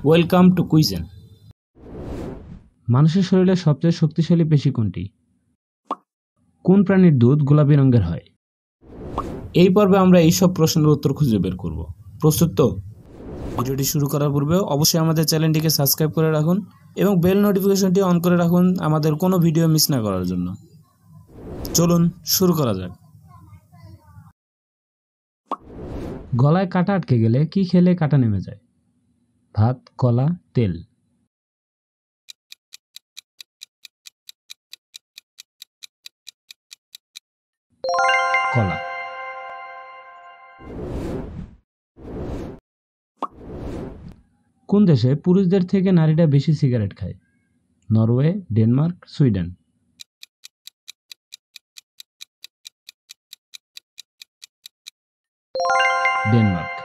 Welcome to কুইজেন। মানুষের শরীরে সবচেয়ে শক্তিশালী পেশি কোনটি? কোন প্রাণীর দুধ গোলাপি রঙের হয়? এই পর্বে আমরা এইসব প্রশ্নের উত্তর খুঁজে বের করব। প্রস্তুত তো? ভিডিওটি শুরু করার পূর্বে অবশ্যই আমাদের চ্যানেলটিকে সাবস্ক্রাইব করে রাখুন এবং বেল নোটিফিকেশনটি অন করে রাখুন আমাদের কোনো ভিডিও মিস না করার জন্য। চলুন শুরু করা যাক। গলায় কাঁটা আটকে গেলে কি খেলে কাঁটা নেমে যায়? ভাত, কলা, তেল। কলা। কোন দেশে পুরুষদের থেকে নারীরা বেশি সিগারেট খায়? Norway, Denmark, Sweden. ডেনমার্ক।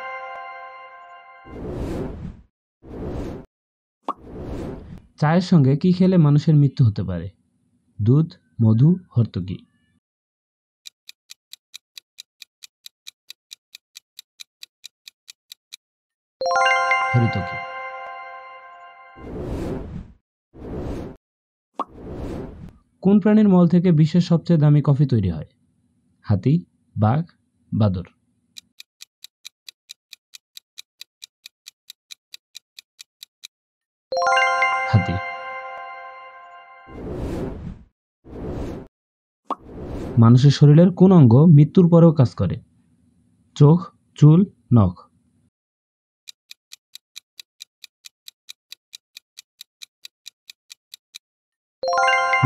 চায়ের সঙ্গে কি খেলে মানুষের মৃত্যু হতে পারে? দুধ, মধু, হর্তকি। হরিতকি। কোন প্রাণীর মল থেকে বিশ্বের সবচেয়ে দামি কফি তৈরি হয়? হাতি, বাঘ, বাদর। হাতি। মানুষের শরীরের কোন অঙ্গ মৃত্যুর পরেও কাজ করে? চোখ, চুল, নখ।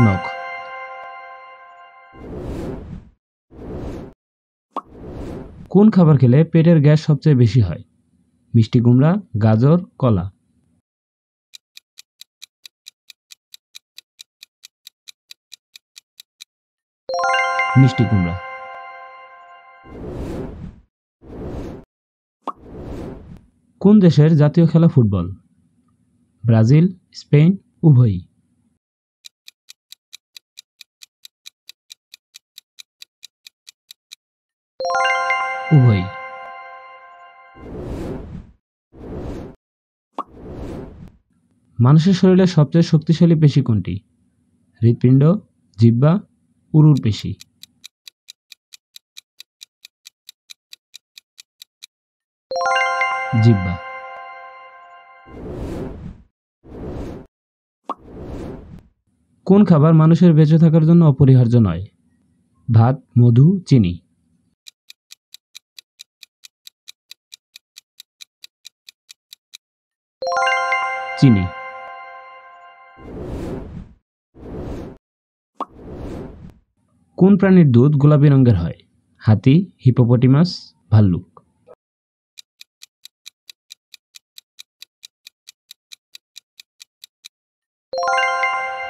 নখ। কোন খাবার খেলে পেটের গ্যাস সবচেয়ে বেশি হয়? মিষ্টি কুমড়া, গাজর, কলা। মিষ্টি কুমড়া। কোন দেশের জাতীয় খেলা ফুটবল? ব্রাজিল, স্পেন, উভয়ই। উভয়ই। মানুষের শরীরে সবচেয়ে শক্তিশালী পেশি কোনটি? হৃৎপিণ্ড, জিহ্বা, উরুর পেশি। জিহ্বা। কোন খাবার মানুষের বেঁচে থাকার জন্য অপরিহার্য নয়? ভাত, মধু, চিনি। চিনি। কোন প্রাণীর দুধ গোলাপি রঙের হয়? হাতি, হিপোপটেমাস, ভাল্লুক।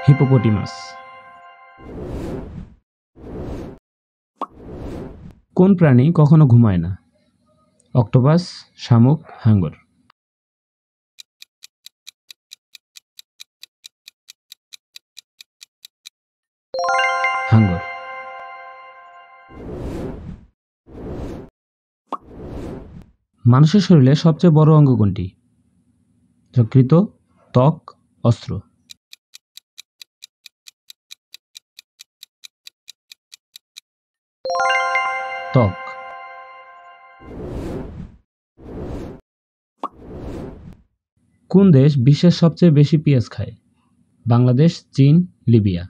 হিপোপটেমাস। কোন প্রাণী কখনো ঘুমায় না? অক্টোপাস, শামুক, হাঙ্গর। হাঙ্গর। মানুষের শরীরে সবচেয়ে বড় অঙ্গ কোনটি? যকৃত, ত্বক, অস্ত্র। ত্বক। কোন দেশ বিশ্বের সবচেয়ে বেশি পেঁয়াজ খায়? বাংলাদেশ, চীন, লিবিয়া।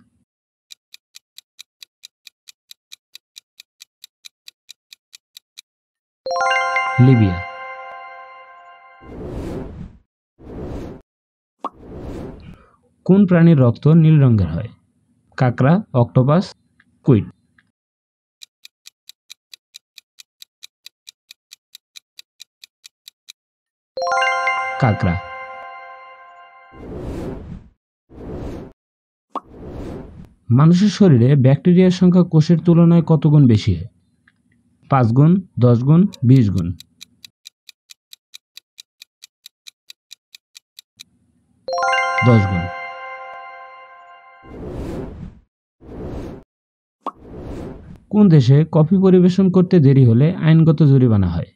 লিবিয়া। কোন প্রাণীর রক্ত নীল রঙের হয়? কাঁকড়া, অক্টোপাস, কুইড। কাঁকড়া। মানুষের শরীরে ব্যাকটেরিয়ার সংখ্যা কোষের তুলনায় কত গুণ বেশি হয়? 5 গুণ, 10 গুণ, 20 গুণ। 10 গুণ। কোন দেশে কফি পরিবেশন করতে দেরি হলে আইনগত জরিমানা হয়?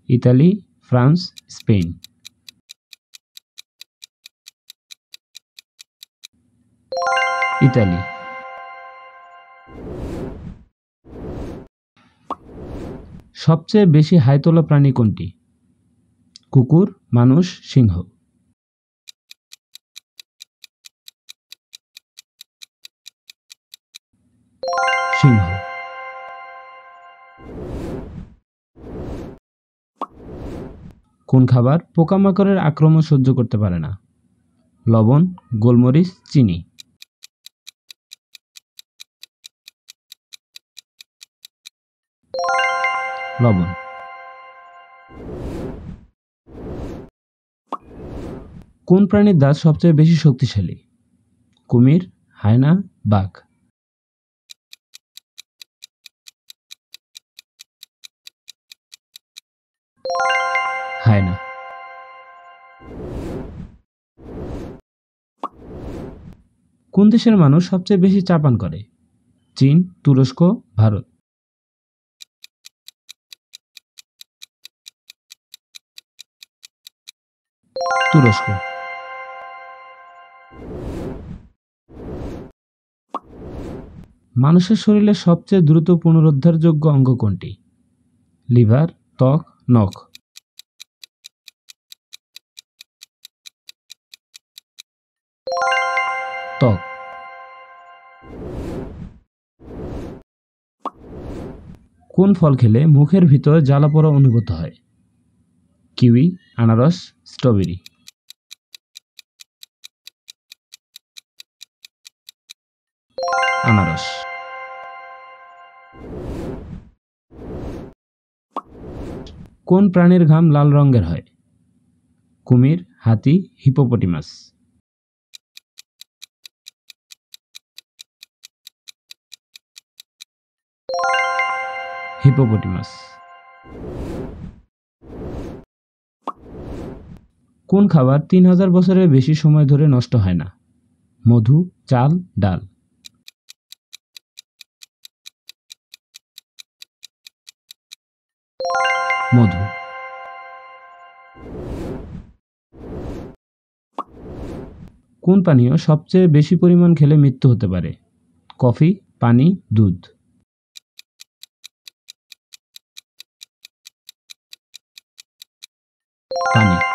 Italy, France, Spain. ইতালি। সবচেয়ে বেশি হাই তোলা প্রাণী কোনটি? কুকুর, মানুষ, সিংহ। সিংহ। কোন খাবার পোকামাকড়ের আক্রমণ সহ্য করতে পারে না? লবণ, গোলমরিচ, চিনি। লবণ। কোন প্রাণীর দাঁত সবচেয়ে বেশি শক্তিশালী? কুমির, হায়না, বাঘ। হায়না। কোন দেশের মানুষ সবচেয়ে বেশি চা পান করে? চীন, তুরস্ক, ভারত। তুরস্ক। মানুষের শরীরে সবচেয়ে দ্রুত পুনরুদ্ধারযোগ্য অঙ্গ কোনটি? লিভার, ত্বক, নখ। ত্বক। কোন ফল খেলে মুখের ভিতর জ্বালা পোড়া অনুভূত হয়? কিউই, আনারস, স্ট্রবেরি। আনারস। কোন প্রাণীর ঘাম লাল রঙের হয়? কুমির, হাতি, হিপোপটেমাস। হিপোপটেমাস। কোন খাবার 3000 বছরের বেশি সময় ধরে নষ্ট হয় না? মধু, চাল, ডাল। মধু। কোন পানীয় সবচেয়ে বেশি পরিমাণ খেলে মৃত্যু হতে পারে? কফি, পানি, দুধ। পানি।